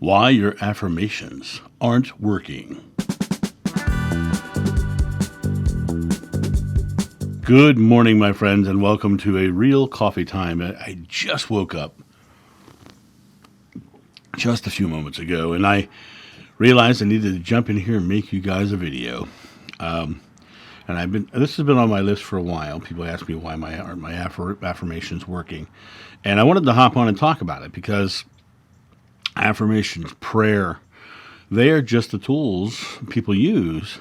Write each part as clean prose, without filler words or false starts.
Why your affirmations aren't working. Good morning, my friends, and welcome to a real coffee time. I just woke up just a few moments ago, and I realized I needed to jump in here and make you guys a video. And this has been on my list for a while. People ask me why aren't my affirmations working, and I wanted to hop on and talk about it because affirmations, prayer, they are just the tools people use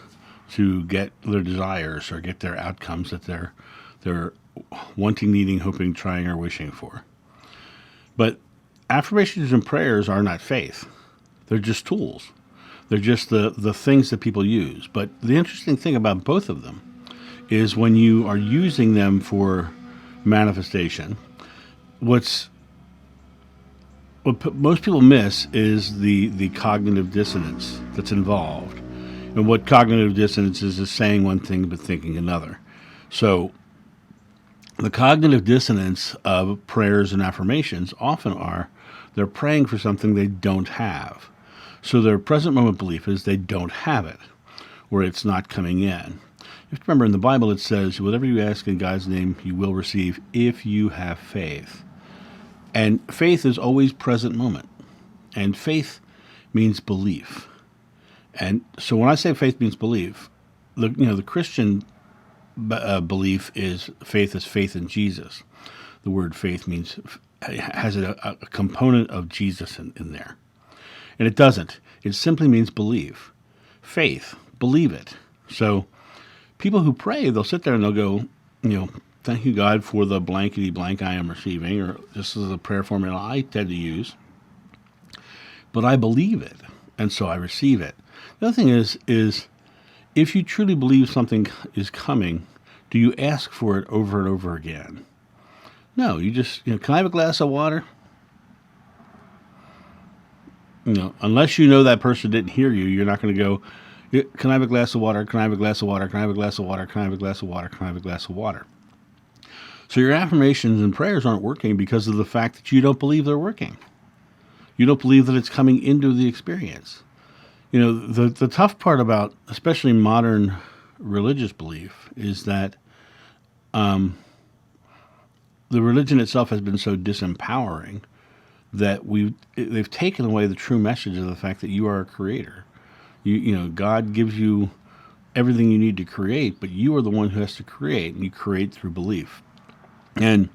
to get their desires or get their outcomes that they're wanting, needing, hoping, trying, or wishing for. But affirmations and prayers are not faith. They're just tools. They're just the things that people use. But the interesting thing about both of them is when you are using them for manifestation, what most people miss is the cognitive dissonance that's involved. And what cognitive dissonance is saying one thing but thinking another. So the cognitive dissonance of prayers and affirmations often they're praying for something they don't have. So their present moment belief is they don't have it, or it's not coming in. You have to remember in the Bible it says, whatever you ask in God's name, you will receive if you have faith. And faith is always present moment. And faith means belief. And so when I say faith means belief, the Christian belief is faith in Jesus. The word faith has a component of Jesus in there. And it doesn't. It simply means believe. Faith. Believe it. So people who pray, they'll sit there and they'll go, thank you, God, for the blankety blank I am receiving, or this is a prayer formula I tend to use. But I believe it, and so I receive it. The other thing is if you truly believe something is coming, do you ask for it over and over again? No, you just, can I have a glass of water? Unless you know that person didn't hear you, you're not going to go, can I have a glass of water? Can I have a glass of water? Can I have a glass of water? Can I have a glass of water? Can I have a glass of water? So your affirmations and prayers aren't working because of the fact that you don't believe they're working. You don't believe that it's coming into the experience. The tough part about, especially modern religious belief, is that the religion itself has been so disempowering that they've taken away the true message of the fact that you are a creator. God gives you everything you need to create, but you are the one who has to create, and you create through belief. And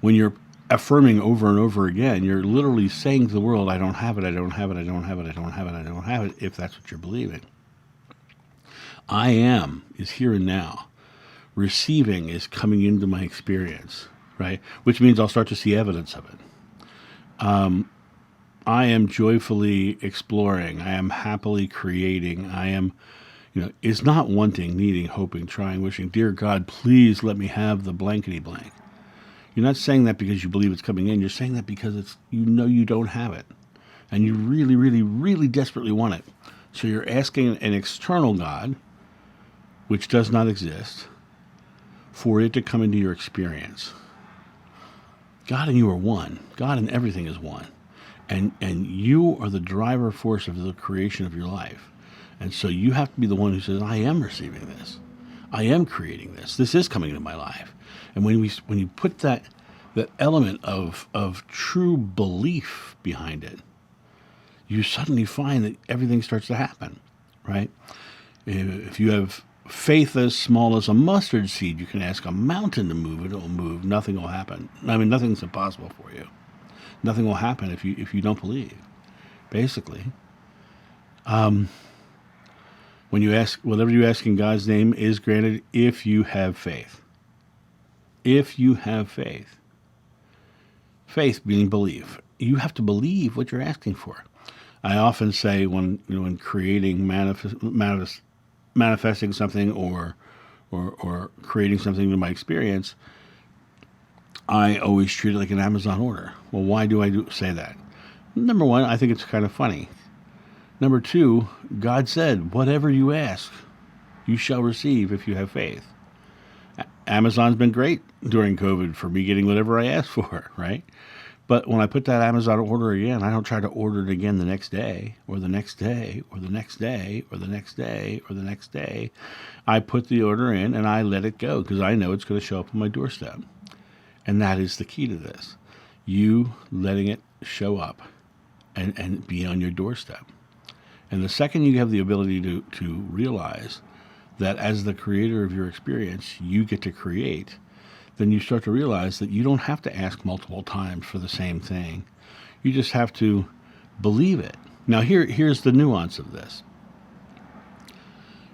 when you're affirming over and over again, you're literally saying to the world, I don't have it, I don't have it, I don't have it, I don't have it, I don't have it, if that's what you're believing. I am is here and now. Receiving is coming into my experience, right? Which means I'll start to see evidence of it. I am joyfully exploring. I am happily creating. I am, is not wanting, needing, hoping, trying, wishing. Dear God, please let me have the blankety blank. You're not saying that because you believe it's coming in. You're saying that because you don't have it. And you really, really, really desperately want it. So you're asking an external God, which does not exist, for it to come into your experience. God and you are one. God and everything is one. And you are the driver force of the creation of your life. And so you have to be the one who says, I am receiving this. I am creating this. This is coming into my life. And when you put that element of true belief behind it, you suddenly find that everything starts to happen, right? If you have faith as small as a mustard seed, you can ask a mountain to move, it will move. Nothing will happen. Nothing's impossible for you. Nothing will happen if you don't believe, basically. When you ask, whatever you ask in God's name is granted if you have faith. If you have faith. Faith being belief. You have to believe what you're asking for. I often say when creating, manifesting something or creating something in my experience, I always treat it like an Amazon order. Well, why do I say that? Number one, I think it's kind of funny. Number two, God said, whatever you ask, you shall receive if you have faith. Amazon's been great during COVID for me getting whatever I asked for, right? But when I put that Amazon order again, I don't try to order it again the next day or the next day or the next day or the next day or the next day. I put the order in and I let it go because I know it's going to show up on my doorstep. And that is the key to this. You letting it show up and be on your doorstep. And the second you have the ability to realize that as the creator of your experience, you get to create, then you start to realize that you don't have to ask multiple times for the same thing. You just have to believe it. Now, here's the nuance of this.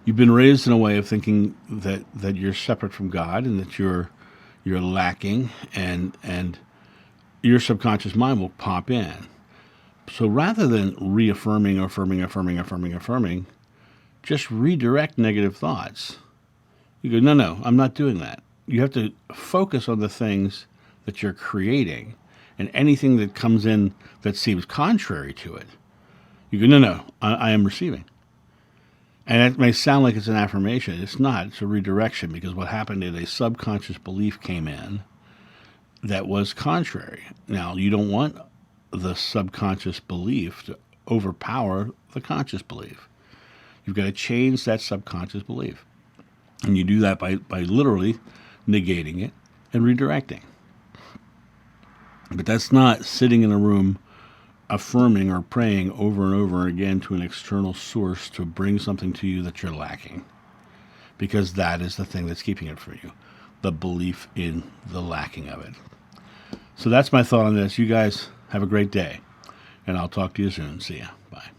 You've been raised in a way of thinking that you're separate from God and that you're lacking, and your subconscious mind will pop in. So rather than reaffirming, affirming, just redirect negative thoughts. You go, no, I'm not doing that. You have to focus on the things that you're creating, and anything that comes in that seems contrary to it, you go, no, I am receiving. And it may sound like it's an affirmation. It's not. It's a redirection, because what happened is a subconscious belief came in that was contrary. Now, you don't want the subconscious belief to overpower the conscious belief. You've got to change that subconscious belief. And you do that by literally negating it and redirecting. But that's not sitting in a room affirming or praying over and over again to an external source to bring something to you that you're lacking. Because that is the thing that's keeping it from you. The belief in the lacking of it. So that's my thought on this. You guys have a great day. And I'll talk to you soon. See ya. Bye.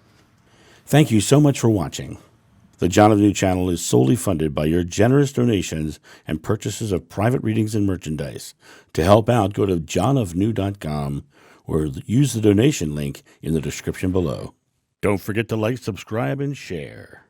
Thank you so much for watching. The John of New channel is solely funded by your generous donations and purchases of private readings and merchandise. To help out, go to johnofnew.com or use the donation link in the description below. Don't forget to like, subscribe, and share.